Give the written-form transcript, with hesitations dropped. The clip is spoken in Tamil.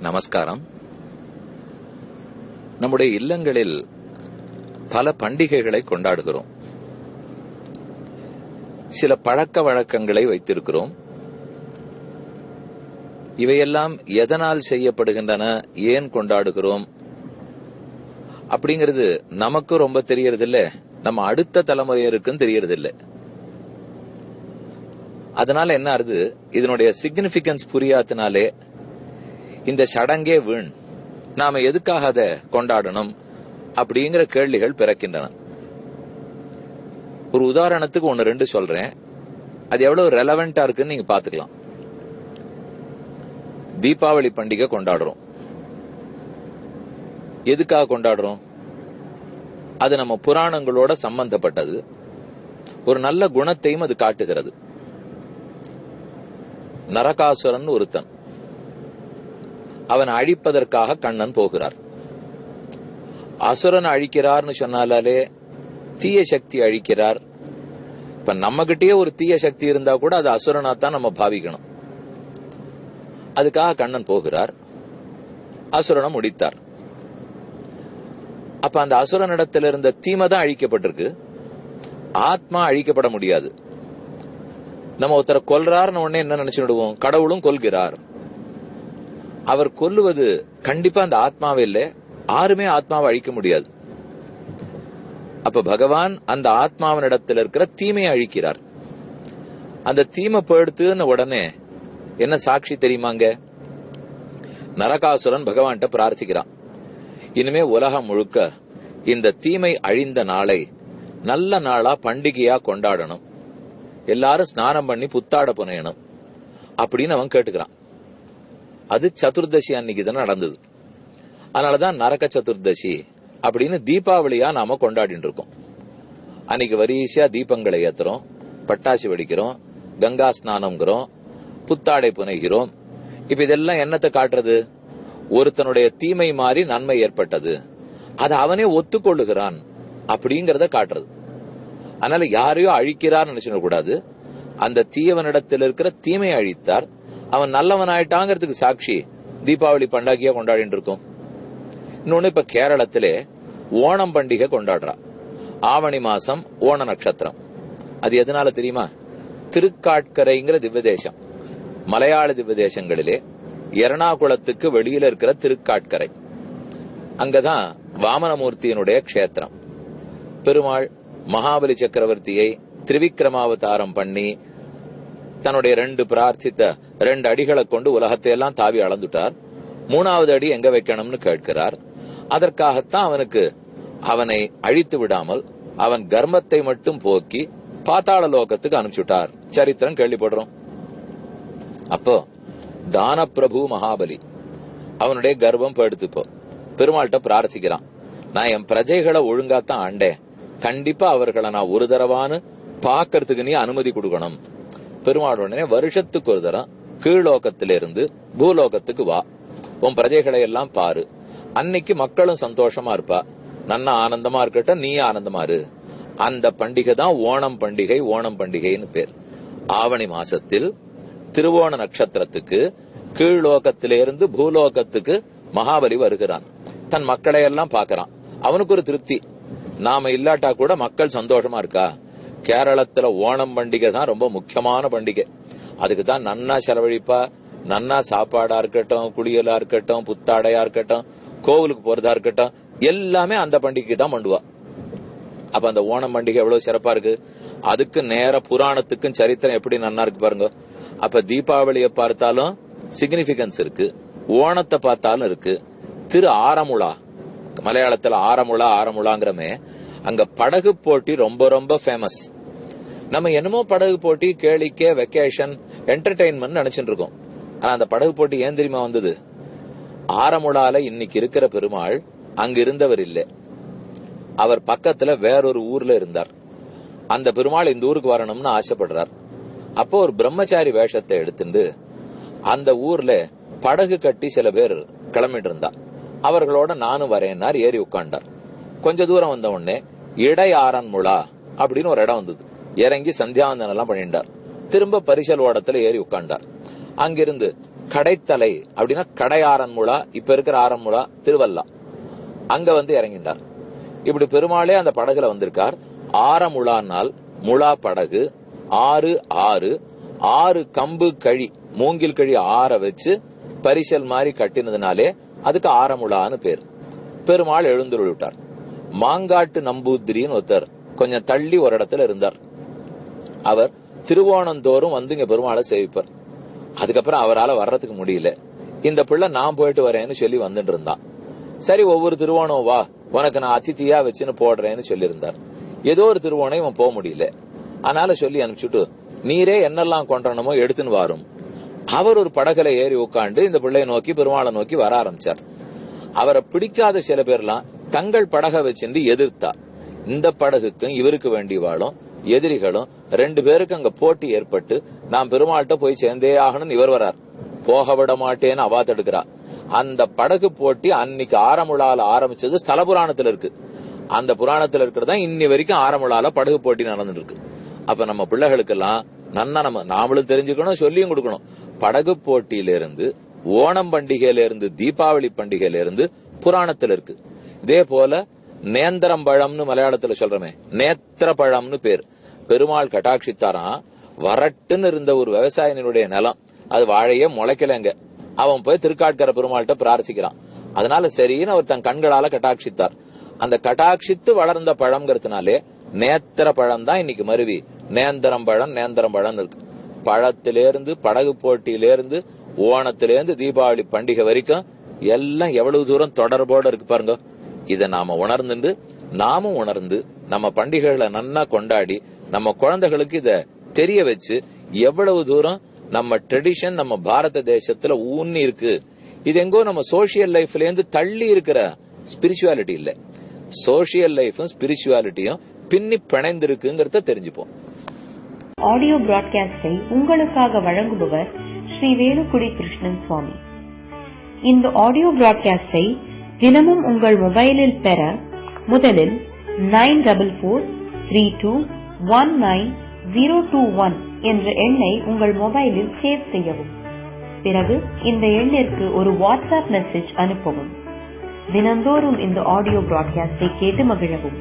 நமஸ்காரம். நம்முடைய இல்லங்களில் பல பண்டிகைகளை கொண்டாடுகிறோம். சில பழக்க வழக்கங்களை வைத்திருக்கிறோம். இவையெல்லாம் எதனால் செய்யப்படுகின்றன, ஏன் கொண்டாடுகிறோம் அப்படிங்கிறது நமக்கு ரொம்ப தெரியறதில்லை, நம்ம அடுத்த தலைமுறையருக்கும் தெரியறதில்லை. அதனால என்ன ஆறுது, இதனுடைய சிக்னிபிகன்ஸ் புரியாதனாலே இந்த சடங்கே வீண், நாம எதுக்காக அதை கொண்டாடணும் அப்படிங்கிற கேள்விகள் பிறக்கின்றன. ஒரு உதாரணத்துக்கு 1-2 சொல்றேன், அது எவ்வளவு ரெலவெண்டா இருக்குன்னு நீங்க பாத்துக்கலாம். தீபாவளி பண்டிகை கொண்டாடுறோம். எதுக்காக கொண்டாடுறோம்? அது நம்ம புராணங்களோட சம்பந்தப்பட்டது. ஒரு நல்ல குணத்தையும் அது காட்டுகிறது. நரகாசுரன் ஒருத்தன், அவன் அழிப்பதற்காக கண்ணன் போகிறார். அசுரன் அழிக்கிறார்னு சொன்னாலே தீய சக்தி அழிக்கிறார். இப்ப நம்ம கிட்டயே ஒரு தீய சக்தி இருந்தா கூட அது அசுரனாத்தான் நம்ம பாவிக்கணும். அதுக்காக கண்ணன் போகிறார், அசுரனை முடித்தார். அப்ப அந்த அசுரனிடத்தில் இருந்த தீமை தான் அழிக்கப்பட்டிருக்கு, ஆத்மா அழிக்கப்பட முடியாது. நம்ம ஒருத்தரை கொல்றாருன்னு உடனே என்ன நினைச்சுடுவோம், கடவுளும் கொல்கிறார். அவர் கொல்லுவது கண்டிப்பா அந்த ஆத்மாவே இல்லை, யாருமே ஆத்மாவை அழிக்க முடியாது. அப்ப பகவான் அந்த ஆத்மாவினிடத்தில் இருக்கிற தீமையை அழிக்கிறார். அந்த தீமை போயிடுத்துன்னு உடனே என்ன சாட்சி தெரியுமாங்க? நரகாசுரன் பகவான்கிட்ட பிரார்த்திக்கிறான், இனிமே உலகம் முழுக்க இந்த தீமை அழிந்த நாளை நல்ல நாளா பண்டிகையா கொண்டாடணும், எல்லாரும் ஸ்நானம் பண்ணி புத்தாட புனையணும் அப்படின்னு அவன் கேட்டுக்கிறான். அது சதுர்தசி அன்னைக்கு தானே நடந்தது. அதனாலதான் நரக சதுர்தசி அப்படின்னு தீபாவளியா நாம கொண்டாடிட்டு இருக்கோம். அன்னைக்கு வரிசையா தீபங்களை ஏத்துறோம், பட்டாசு வெடிக்கிறோம், கங்கா ஸ்நானம்ங்கிறோம், புத்தாடை புனைகிறோம். இப்ப இதெல்லாம் என்னத்தை காட்டுறது? ஒருத்தனுடைய தீமை மாறி நன்மை ஏற்பட்டது, அதை அவனே ஒத்துக்கொள்ளுகிறான் அப்படிங்கறத காட்டுறது. அதனால யாரையோ அழிக்கிறார் நினைச்சுட கூடாது. அந்த தீயவனிடத்தில் இருக்கிற தீமையை அழித்தார், அவன் நல்லவன் ஆயிட்டாங்கிறதுக்கு சாட்சி தீபாவளி பண்டிகையா கொண்டாடிட்டு இருக்கோம். இன்னொன்னு, இப்ப கேரளத்திலே ஓணம் பண்டிகை கொண்டாடுறா. ஆவணி மாசம் ஓண நட்சத்திரம். அது எதனால தெரியுமா? திருக்காட்கரைங்கிற திவ்ய தேசம், மலையாள திவ்ய தேசங்களிலே எர்ணாகுளத்துக்கு வெளியில இருக்கிற திருக்காட்கரை, அங்கதான் வாமனமூர்த்தியினுடைய க்ஷேத்திரம். பெருமாள் மகாபலி சக்கரவர்த்தியை திரிவிக்ரமாவதாரம் பண்ணி தன்னுடைய 2 அடிகளை கொண்டு உலகத்தை எல்லாம் தாவி அளந்துட்டார். 3வது அடி எங்க வைக்கணும்னு கேட்கிறார். அதற்காகத்தான் அவனை அழித்து விடாமல் அவன் கர்மத்தை மட்டும் போக்கி பாத்தாள லோகத்துக்கு அனுப்பிச்சுட்டார். சரித்திரம் கேள்விப்படுறோம். அப்போ தான பிரபு மகாபலி அவனுடைய கர்வம் படுத்துப்போ பெருமாள்கிட்ட பிரார்த்திக்கிறான், நான் என் பிரஜைகளை ஒழுங்காத்தான் ஆண்டேன், கண்டிப்பா அவர்களை நான் ஒரு தடவான்னு பாக்கிறதுக்கு நீ அனுமதி கொடுக்கணும். பெருமாள் உடனே வருஷத்துக்கு ஒரு தரம் கீழ்லோகத்திலிருந்து பூலோகத்துக்கு வா, உன் பிரஜைகளை எல்லாம் பாரு, அன்னைக்கு மக்களும் சந்தோஷமா இருப்பா, நன்னா ஆனந்தமா இருக்கட்டும், நீ ஆனந்தமா இரு. அந்த பண்டிகை தான் ஓணம் பண்டிகை. ஓணம் பண்டிகைன்னு பேர். ஆவணி மாசத்தில் திருவோண நட்சத்திரத்துக்கு கீழ்லோகத்திலிருந்து பூலோகத்துக்கு மகாபலி வருகிறான். தன் மக்களை எல்லாம் பாக்கிறான். அவனுக்கு ஒரு திருப்தி, நாம இல்லாட்டா கூட மக்கள் சந்தோஷமா இருக்கா. கேரளத்துல ஓணம் பண்டிகை தான் ரொம்ப முக்கியமான பண்டிகை. அதுக்குதான் நன்னா செலவழிப்பா, நன்னா சாப்பாடா இருக்கட்டும், குளியலா இருக்கட்டும், புத்தாடையா இருக்கட்டும், கோவிலுக்கு போறதா இருக்கட்டும், எல்லாமே அந்த பண்டிகைக்கு தான் பண்ணுவா. அப்ப அந்த ஓணம் பண்டிகை எவ்வளவு சிறப்பா இருக்கு. அதுக்கு நேர புராணத்துக்கும் சரித்திரம் எப்படி நன்னா இருக்கு பாருங்க. அப்ப தீபாவளியை பார்த்தாலும் சிக்னிபிகன்ஸ் இருக்கு, ஓணத்தை பார்த்தாலும் இருக்கு. திரு ஆரமுழா, மலையாளத்துல ஆரமுழாங்கிறமே, அங்க படகு போட்டி ரொம்ப ரொம்ப ஃபேமஸ். நம்ம என்னமோ படகு போட்டி கேளிக்கை, வெக்கேஷன், என்டர்டெயின்மெண்ட் நினைச்சுட்டு இருக்கோம். ஆனா அந்த படகு போட்டி ஏன் தெரியுமா வந்தது? ஆரமுழால இன்னைக்கு இருக்கிற பெருமாள் அங்க இருந்தவர் இல்லை, அவர் பக்கத்துல வேறொரு ஊர்ல இருந்தார். அந்த பெருமாள் இந்த ஊருக்கு வரணும்னு ஆசைப்படுறார். அப்போ ஒரு பிரம்மச்சாரி வேஷத்தை எடுத்துட்டு அந்த ஊர்ல படகு கட்டி சில பேர் கிளம்பிட்டு இருந்தா. அவர்களோட நானும் வரேன்னார், ஏறி உட்காண்டார். கொஞ்ச தூரம் வந்த உடனே இடை ஆரன்முழா அப்படின்னு ஒரு இடம் வந்தது. இறங்கி சந்தியாவந்தனம் எல்லாம் பண்ணிட்டார். திரும்ப பரிசல் ஓடத்துல ஏறி உட்காண்டார். அங்கிருந்து கடைத்தலை அப்படின்னா கடை ஆரன்முளா, இப்ப இருக்கிற ஆரன்முளா திருவல்லா, அங்க வந்து இறங்கிட்டார். இப்படி பெருமாளே அந்த படகுல வந்திருக்கார். ஆரமுளானால் முழா படகு, 6 6 6 கம்பு கழி, மூங்கில் கழி 6 வச்சு பரிசல் மாதிரி கட்டினதுனாலே அதுக்கு ஆரமுளான்னு பேர். பெருமாள் எழுந்துருள் விட்டார். மாங்காட்டு நம்பூதிரின்னு ஒருத்தர் கொஞ்சம் தள்ளி ஒரு இடத்துல இருந்தார். அவர் திருவோணந்தோறும் வந்து இங்க பெருமாளை சேவிப்பார். அதுக்கப்புறம் அவரால் வர்றதுக்கு முடியல. இந்த பிள்ளை நான் போயிட்டு வரேன்னு சொல்லி வந்துட்டு இருந்தான். சரி, ஒவ்வொரு திருவோணம் வா, உனக்கு நான் அதித்தியா வச்சுன்னு போடுறேன்னு சொல்லியிருந்தார். ஏதோ ஒரு திருவோணம் இவன் போக முடியல. அதனால சொல்லி அனுப்பிச்சுட்டு நீரே என்னெல்லாம் கொண்டனமோ எடுத்துன்னு வாரும். அவர் ஒரு படகுல ஏறி உட்காந்து இந்த பிள்ளைய நோக்கி பெருமாளை நோக்கி வர ஆரம்பிச்சார். அவரை பிடிக்காத சில பேர்லாம் தங்கள் படகை வச்சிருந்து எதிர்த்தா. இந்த படகுக்கும் இவருக்கு வேண்டியவாளும் எதிரிகளும் 2 பேருக்கு அங்க போட்டி ஏற்பட்டு நான் பெருமாள்கிட்ட போய் சேர்ந்தே ஆகணும்னு இவர் வரார். போக விட மாட்டேன்னு அவா தடுக்கிறா. அந்த படகு போட்டி அன்னைக்கு ஆரமுழால ஆரம்பிச்சது ஸ்தல புராணத்துல இருக்கு. அந்த புராணத்துல இருக்கிறதா இன்னி வரைக்கும் ஆரமுழால படகு போட்டி நடந்துட்டு இருக்கு. அப்ப நம்ம பிள்ளைகளுக்கெல்லாம் நன்னா நாமளும் தெரிஞ்சுக்கணும், சொல்லியும் கொடுக்கணும். படகு போட்டியில இருந்து, ஓணம் பண்டிகையில இருந்து, தீபாவளி பண்டிகையில இருந்து புராணத்துல இருக்கு. இதே போல நேந்திரம் பழம்னு மலையாளத்துல சொல்றமே, நேத்திர பழம்னு பேர். பெருமாள் கட்டாட்சித்தாராம். வரட்டுன்னு இருந்த ஒரு விவசாயினுடைய நிலம், அது வாழையே முளைக்கலங்க. அவன் போய் திருக்காட்கரை பெருமாள்கிட்ட பிரார்த்திக்கிறான். அதனால சரின்னு அவர் தன் கண்களால கட்டாட்சித்தார். அந்த கட்டாட்சித்து வளர்ந்த பழம்ங்கிறதுனாலே நேத்திர பழம் தான் இன்னைக்கு மருவி நேந்திரம் பழம் இருக்கு. பழத்திலிருந்து படகு போட்டியிலிருந்து ஓணத்திலிருந்து தீபாவளி பண்டிகை வரைக்கும் எல்லாம் எவ்வளவு தூரம் தொடர்போடு இருக்கு பாருங்க. இதை நாம நாமும் உணர்ந்து நம்ம பண்டிகைகளை நன்னா கொண்டாடி நம்ம குழந்தைகளுக்கு இத தெரிய வச்சு எவ்வளவு தூரம் நம்ம ட்ரெடிஷன் நம்ம பாரத தேசத்துல ஊன்னி இருக்கு. இது எங்கோ நம்ம சோசியல் லைஃப்ல இருந்து தள்ளி இருக்கிற ஸ்பிரிச்சுவாலிட்டி இல்ல, சோசியல் லைஃபும் ஸ்பிரிச்சுவாலிட்டியும் பின்னி பிணைந்திருக்குங்கிறத தெரிஞ்சுப்போம். ஆடியோ பிராட்காஸ்டை உங்களுக்காக வழங்குபவர் ஸ்ரீ வேலுக்குடி கிருஷ்ணன் சுவாமி. இந்த ஆடியோ பிராட்காஸ்டை தினமும் உங்கள் மொபைலில் பெற முதலில் 9443219021 என்ற எண்ணை உங்கள் மொபைலில் சேவ் செய்யவும். பிறகு இந்த எண்ணிற்கு ஒரு வாட்ஸ்அப் மெசேஜ் அனுப்பவும். தினந்தோறும் இந்த ஆடியோ பிராட்காஸ்டை கேட்டு மகிழவும்.